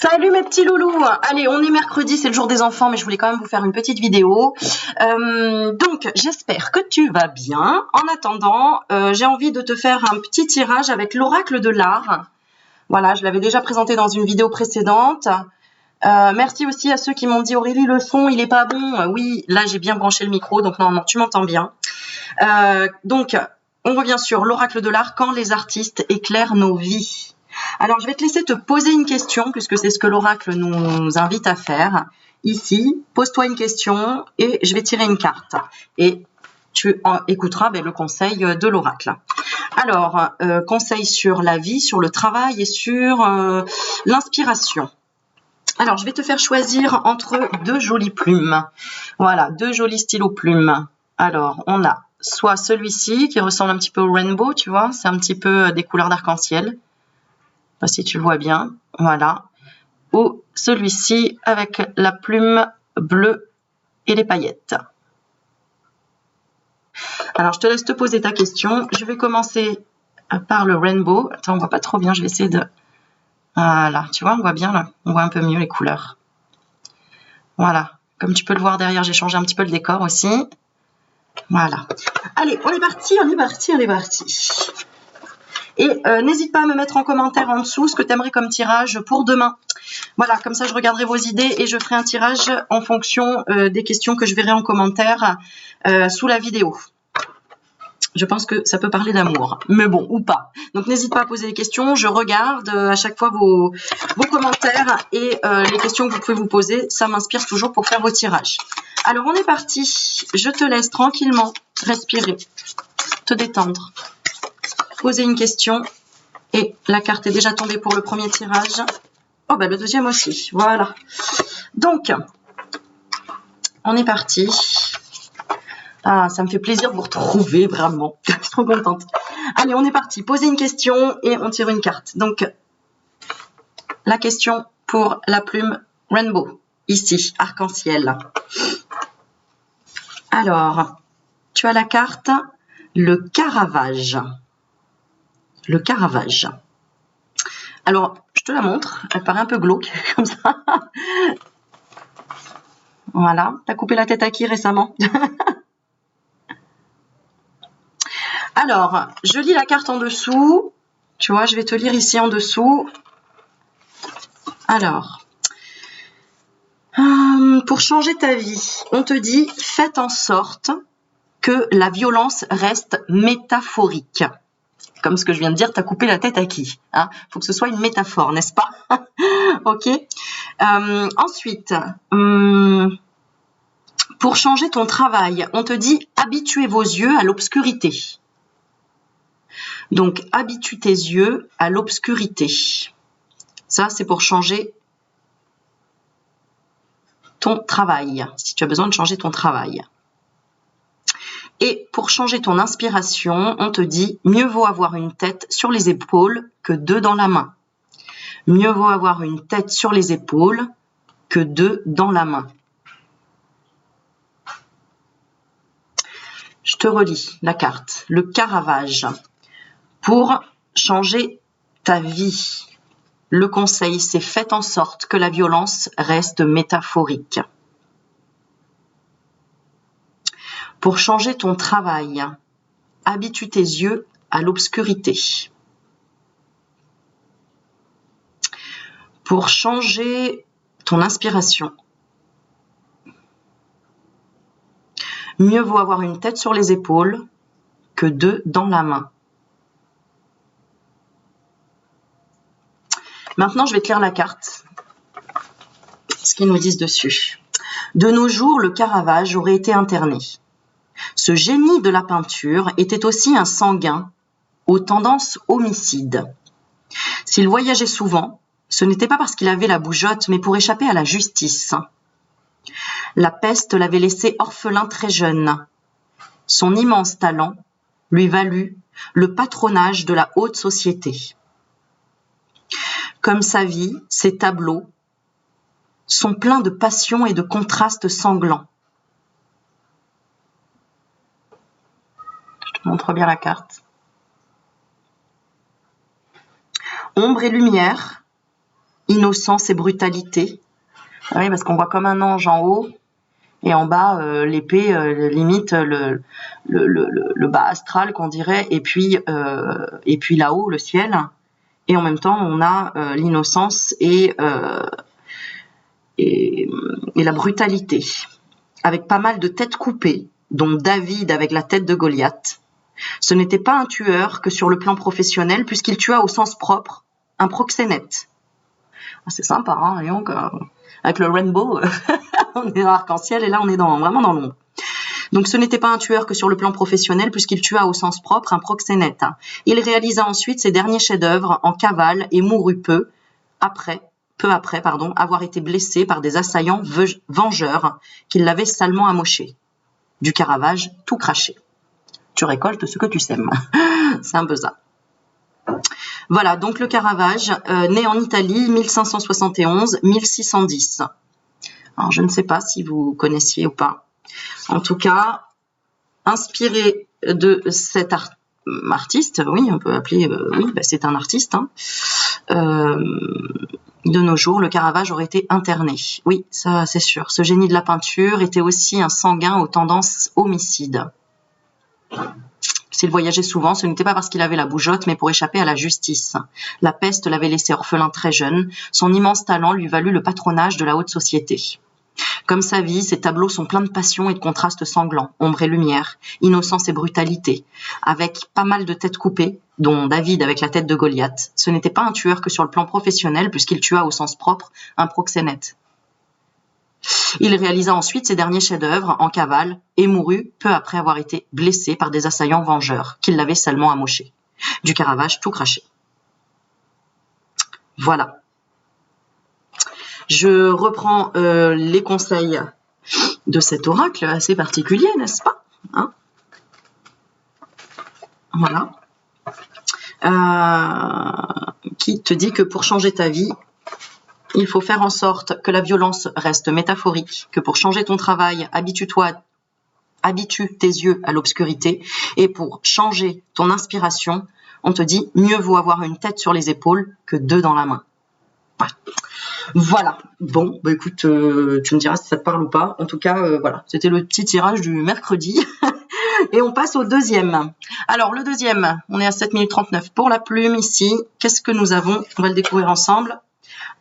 Salut mes petits loulous. Allez, on est mercredi, c'est le jour des enfants, mais je voulais quand même vous faire une petite vidéo. Donc, j'espère que tu vas bien. En attendant, j'ai envie de te faire un petit tirage avec l'oracle de l'art. Voilà, je l'avais déjà présenté dans une vidéo précédente. Merci aussi à ceux qui m'ont dit « Aurélie, le son, il est pas bon ». Oui, là, j'ai bien branché le micro, donc normalement, tu m'entends bien. Donc, on revient sur l'oracle de l'art, quand les artistes éclairent nos vies. Alors, je vais te laisser te poser une question, puisque c'est ce que l'oracle nous invite à faire. Ici, pose-toi une question et je vais tirer une carte. Et tu écouteras le conseil de l'oracle. Alors, conseil sur la vie, sur le travail et sur l'inspiration. Alors, je vais te faire choisir entre deux jolies plumes. Voilà, deux jolis stylos plumes. Alors, on a soit celui-ci qui ressemble un petit peu au rainbow, tu vois, c'est un petit peu des couleurs d'arc-en-ciel. Pas si tu le vois bien, voilà. Ou celui-ci avec la plume bleue et les paillettes. Alors, je te laisse te poser ta question. Je vais commencer par le rainbow. Attends, on voit pas trop bien, je vais essayer de... Voilà, tu vois, on voit bien là, on voit un peu mieux les couleurs. Voilà, comme tu peux le voir derrière, j'ai changé un petit peu le décor aussi. Voilà. Allez, on est parti, on est parti, on est parti. Et n'hésite pas à me mettre en commentaire en dessous ce que tu aimerais comme tirage pour demain. Voilà, comme ça je regarderai vos idées et je ferai un tirage en fonction des questions que je verrai en commentaire sous la vidéo. Je pense que ça peut parler d'amour, mais bon, ou pas. Donc n'hésite pas à poser des questions, je regarde à chaque fois vos commentaires et les questions que vous pouvez vous poser, ça m'inspire toujours pour faire vos tirages. Alors on est parti, je te laisse tranquillement respirer, te détendre, poser une question et la carte est déjà tombée pour le premier tirage. Oh le deuxième aussi, voilà. Donc, on est parti. Ah, ça me fait plaisir de vous retrouver, vraiment. Je suis trop contente. Allez, on est parti. Posez une question et on tire une carte. Donc, la question pour la plume Rainbow, ici, arc-en-ciel. Alors, tu as la carte le Caravage. Le Caravage. Alors, je te la montre. Elle paraît un peu glauque, comme ça. Voilà. T'as coupé la tête à qui récemment? Alors, je lis la carte en dessous. Tu vois, je vais te lire ici en dessous. Alors, pour changer ta vie, on te dit, faites en sorte que la violence reste métaphorique. Comme ce que je viens de dire, tu as coupé la tête à qui? Faut que ce soit une métaphore, n'est-ce pas? Ok. Ensuite, pour changer ton travail, on te dit, habituez vos yeux à l'obscurité. Donc, habitue tes yeux à l'obscurité. Ça, c'est pour changer ton travail, si tu as besoin de changer ton travail. Et pour changer ton inspiration, on te dit, mieux vaut avoir une tête sur les épaules que deux dans la main. Mieux vaut avoir une tête sur les épaules que deux dans la main. Je te relis la carte, le Caravage. Pour changer ta vie, le conseil, c'est faites en sorte que la violence reste métaphorique. Pour changer ton travail, habitue tes yeux à l'obscurité. Pour changer ton inspiration, mieux vaut avoir une tête sur les épaules que deux dans la main. Maintenant, je vais te lire la carte, ce qu'ils nous disent dessus. De nos jours, le Caravage aurait été interné. Ce génie de la peinture était aussi un sanguin aux tendances homicides. S'il voyageait souvent, ce n'était pas parce qu'il avait la bougeotte, mais pour échapper à la justice. La peste l'avait laissé orphelin très jeune. Son immense talent lui valut le patronage de la haute société. Comme sa vie, ses tableaux sont pleins de passion et de contrastes sanglants. Je te montre bien la carte. Ombre et lumière, il innocence et brutalité. Oui, parce qu'on voit comme un ange en haut et en bas l'épée limite le bas astral qu'on dirait, et puis là-haut le ciel. Et en même temps, on a l'innocence et la brutalité, avec pas mal de têtes coupées, dont David avec la tête de Goliath. Ce n'était pas un tueur que sur le plan professionnel, puisqu'il tua au sens propre un proxénète. C'est sympa, hein, et donc, avec le rainbow, on est dans l'arc-en-ciel, et là on est vraiment dans l'ombre. Donc ce n'était pas un tueur que sur le plan professionnel, puisqu'il tua au sens propre un proxénète. Il réalisa ensuite ses derniers chefs-d'œuvre en cavale et mourut peu après, avoir été blessé par des assaillants vengeurs qui l'avaient salement amoché. Du Caravage tout craché. Tu récoltes ce que tu sèmes. C'est un peu ça. Voilà, donc le Caravage, né en Italie, 1571-1610. Alors, je ne sais pas si vous connaissiez ou pas. En tout cas, inspiré de cet artiste, oui, on peut appeler, c'est un artiste, hein, de nos jours, le Caravage aurait été interné. Oui, ça c'est sûr. Ce génie de la peinture était aussi un sanguin aux tendances homicides. S'il voyageait souvent, ce n'était pas parce qu'il avait la bougeotte, mais pour échapper à la justice. La peste l'avait laissé orphelin très jeune. Son immense talent lui valut le patronage de la haute société. Comme sa vie, ses tableaux sont pleins de passion et de contrastes sanglants, ombre et lumière, innocence et brutalité, avec pas mal de têtes coupées, dont David avec la tête de Goliath. Ce n'était pas un tueur que sur le plan professionnel, puisqu'il tua au sens propre un proxénète. Il réalisa ensuite ses derniers chefs-d'œuvre en cavale et mourut peu après avoir été blessé par des assaillants vengeurs qui l'avaient salement amoché. Du Caravage tout craché. Voilà. Je reprends les conseils de cet oracle assez particulier, n'est-ce pas, hein? Voilà. Qui te dit que pour changer ta vie, il faut faire en sorte que la violence reste métaphorique, que pour changer ton travail, habitue tes yeux à l'obscurité, et pour changer ton inspiration, on te dit mieux vaut avoir une tête sur les épaules que deux dans la main. Ouais. Voilà. Bon, bah écoute, tu me diras si ça te parle ou pas. En tout cas, voilà, c'était le petit tirage du mercredi. Et on passe au deuxième. Alors, le deuxième, on est à 7 minutes 39 pour la plume ici. Qu'est-ce que nous avons? On va le découvrir ensemble.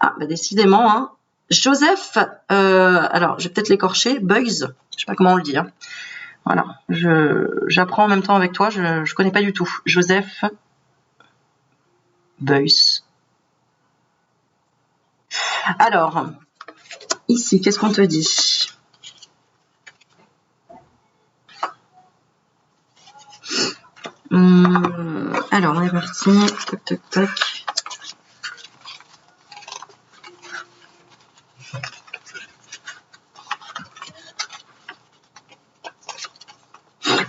Ah, bah décidément, hein. Joseph, alors, je vais peut-être l'écorcher, Beuys, je sais pas comment on le dit, hein. Voilà, j'apprends en même temps avec toi, je connais pas du tout. Joseph Beuys. Alors, ici, qu'est-ce qu'on te dit? Alors, on est parti. Tac, tac, tac.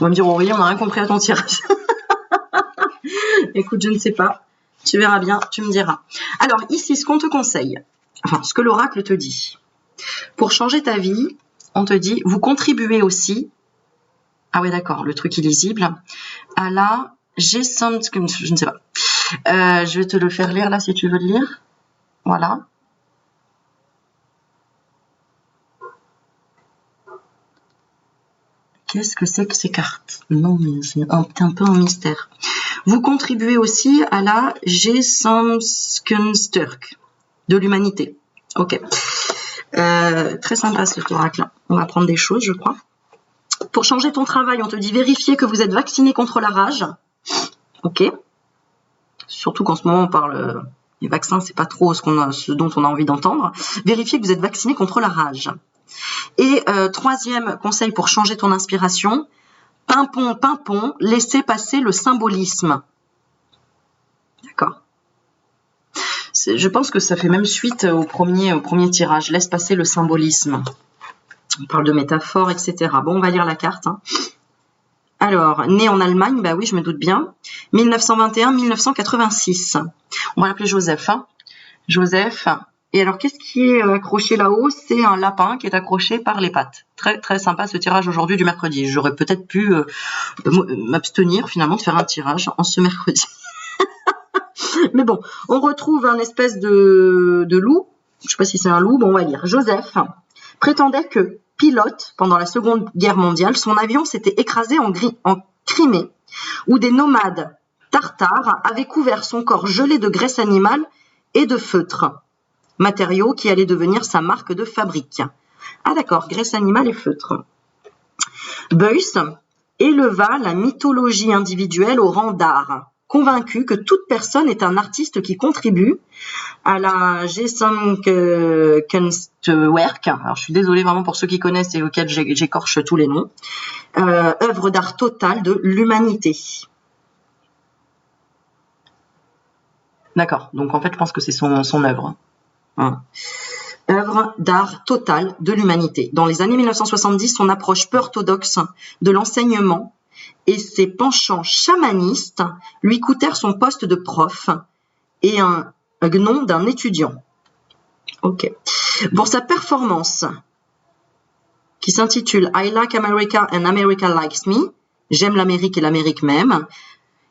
On va me dire, Aurélie, on n'a rien compris à ton tirage. Écoute, je ne sais pas. Tu verras bien, tu me diras. Alors, ici, ce qu'on te conseille, enfin, ce que l'oracle te dit. Pour changer ta vie, on te dit, vous contribuez aussi, ah ouais, d'accord, le truc illisible, à la je ne sais pas. Je vais te le faire lire là, si tu veux le lire. Voilà. Qu'est-ce que c'est que ces cartes? Non, mais c'est un peu un mystère. Vous contribuez aussi à la Gesamtkunstwerk de l'humanité. Ok. Très sympa cet oracle. On va apprendre des choses, je crois. Pour changer ton travail, on te dit vérifier que vous êtes vacciné contre la rage. Ok. Surtout qu'en ce moment, on parle... les vaccins, c'est pas trop ce dont on a envie d'entendre. Vérifier que vous êtes vacciné contre la rage. Et troisième conseil pour changer ton inspiration, pimpon, laissez passer le symbolisme. D'accord. Je pense que ça fait même suite au premier tirage. Laisse passer le symbolisme. On parle de métaphores, etc. Bon, on va lire la carte. Hein. Alors, né en Allemagne, bah oui, je me doute bien. 1921-1986. On va l'appeler Joseph. Hein. Joseph. Et alors, qu'est-ce qui est accroché là-haut? C'est un lapin qui est accroché par les pattes. Très, très sympa ce tirage aujourd'hui du mercredi. J'aurais peut-être pu m'abstenir finalement de faire un tirage en ce mercredi. Mais bon, on retrouve un espèce de loup. Je ne sais pas si c'est un loup, bon, on va lire. Joseph prétendait que, pilote pendant la Seconde Guerre mondiale, son avion s'était écrasé en Crimée, où des nomades tartares avaient couvert son corps gelé de graisse animale et de feutre, matériaux qui allaient devenir sa marque de fabrique. Ah d'accord, graisse animale et feutre. Beuys éleva la mythologie individuelle au rang d'art, convaincu que toute personne est un artiste qui contribue à la Gesamtkunstwerk. Alors je suis désolée vraiment pour ceux qui connaissent et auxquels j'écorche tous les noms. Œuvre d'art totale de l'humanité. D'accord, donc en fait je pense que c'est son œuvre. Hein. Œuvre d'art totale de l'humanité. Dans les années 1970, son approche peu orthodoxe de l'enseignement et ses penchants chamanistes lui coûtèrent son poste de prof et un nom d'un étudiant. Ok. Pour sa performance qui s'intitule I Like America and America Likes Me, j'aime l'Amérique et l'Amérique m'aime,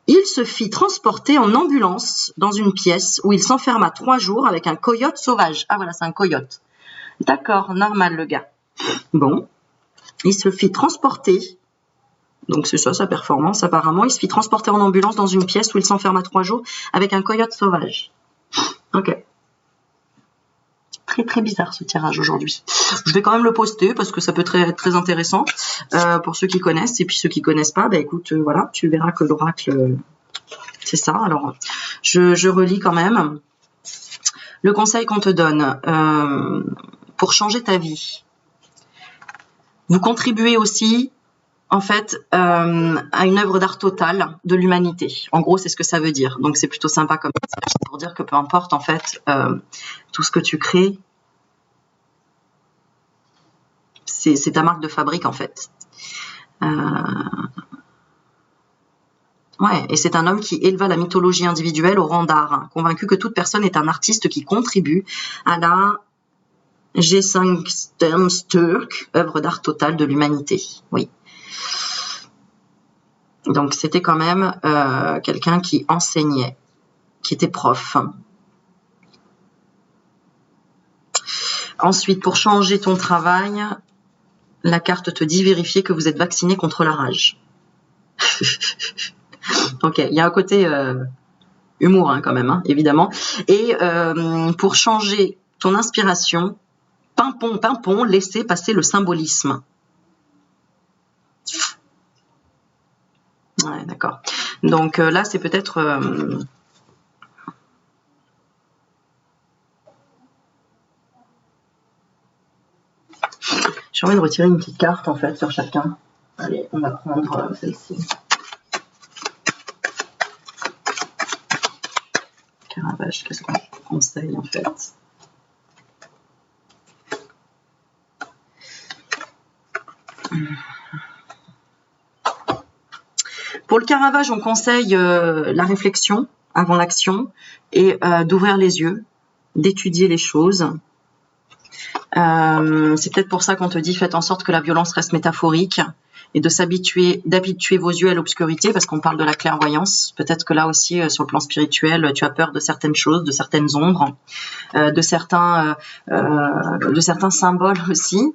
il se fit transporter en ambulance dans une pièce où il s'enferma 3 jours avec un coyote sauvage. Ah voilà, c'est un coyote. D'accord, normal le gars. Bon, il se fit transporter, donc c'est ça sa performance apparemment, il se fit transporter en ambulance dans une pièce où il s'enferma 3 jours avec un coyote sauvage. Ok. Très très bizarre ce tirage aujourd'hui. Je vais quand même le poster parce que ça peut être très intéressant pour ceux qui connaissent, et puis ceux qui connaissent pas, bah écoute, voilà, tu verras que l'oracle c'est ça. Alors je relis quand même le conseil qu'on te donne pour changer ta vie. Vous contribuez aussi en fait à une œuvre d'art totale de l'humanité. En gros, c'est ce que ça veut dire. Donc c'est plutôt sympa comme message pour dire que peu importe en fait tout ce que tu crées, c'est ta marque de fabrique en fait. Ouais, et c'est un homme qui éleva la mythologie individuelle au rang d'art, hein, convaincu que toute personne est un artiste qui contribue à la Gesamtkunstwerk, œuvre d'art totale de l'humanité. Oui. Donc c'était quand même quelqu'un qui enseignait, qui était prof. Ensuite, pour changer ton travail, la carte te dit vérifier que vous êtes vacciné contre la rage. Ok, il y a un côté humour hein, quand même, hein, évidemment. Et pour changer ton inspiration, pimpon, laissez passer le symbolisme. Ouais, d'accord. Donc là, c'est peut-être... J'ai envie de retirer une petite carte en fait sur chacun. Allez, on va prendre celle-ci. Caravage, qu'est-ce qu'on conseille en fait? Pour le Caravage, on conseille la réflexion avant l'action et d'ouvrir les yeux, d'étudier les choses. C'est peut-être pour ça qu'on te dit faites en sorte que la violence reste métaphorique et d'habituer vos yeux à l'obscurité parce qu'on parle de la clairvoyance. Peut-être que là aussi, sur le plan spirituel, tu as peur de certaines choses, de certaines ombres, de certains symboles aussi.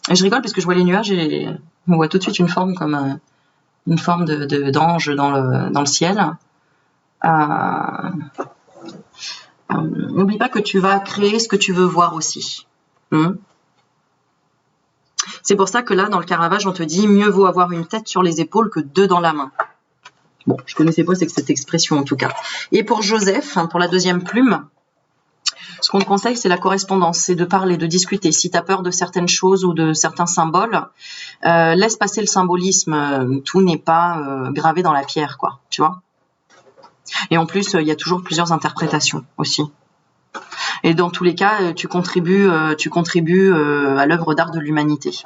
Et je rigole parce que je vois les nuages et on voit tout de suite une forme comme une forme d'ange dans le ciel. N'oublie pas que tu vas créer ce que tu veux voir aussi. C'est pour ça que là, dans le Caravage, on te dit mieux vaut avoir une tête sur les épaules que 2 dans la main. Bon, je connaissais pas cette expression en tout cas. Et pour Joseph, pour la deuxième plume, ce qu'on te conseille, c'est la correspondance, c'est de parler, de discuter. Si tu as peur de certaines choses ou de certains symboles, laisse passer le symbolisme. Tout n'est pas gravé dans la pierre, quoi. Tu vois ? Et en plus, il y a toujours plusieurs interprétations aussi. Et dans tous les cas, tu contribues à l'œuvre d'art de l'humanité.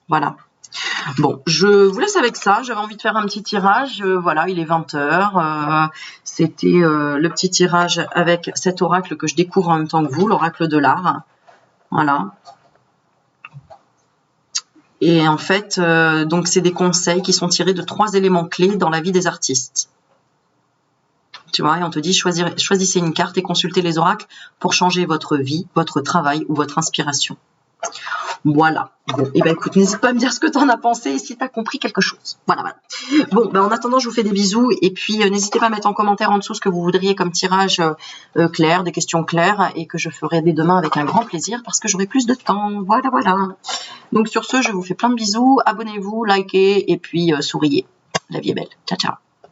Voilà. Bon, je vous laisse avec ça. J'avais envie de faire un petit tirage. Voilà, il est 20h. C'était le petit tirage avec cet oracle que je découvre en même temps que vous, l'oracle de l'art. Voilà. Et en fait, donc c'est des conseils qui sont tirés de 3 éléments clés dans la vie des artistes. Tu vois, et on te dit choisissez une carte et consultez les oracles pour changer votre vie, votre travail ou votre inspiration. Voilà. Bon, et ben écoute, n'hésite pas à me dire ce que tu en as pensé et si tu as compris quelque chose. Voilà, voilà. Bon, ben en attendant, je vous fais des bisous et puis n'hésitez pas à mettre en commentaire en dessous ce que vous voudriez comme tirage clair, des questions claires et que je ferai dès demain avec un grand plaisir parce que j'aurai plus de temps. Voilà, voilà. Donc sur ce, je vous fais plein de bisous. Abonnez-vous, likez et puis souriez. La vie est belle. Ciao, ciao.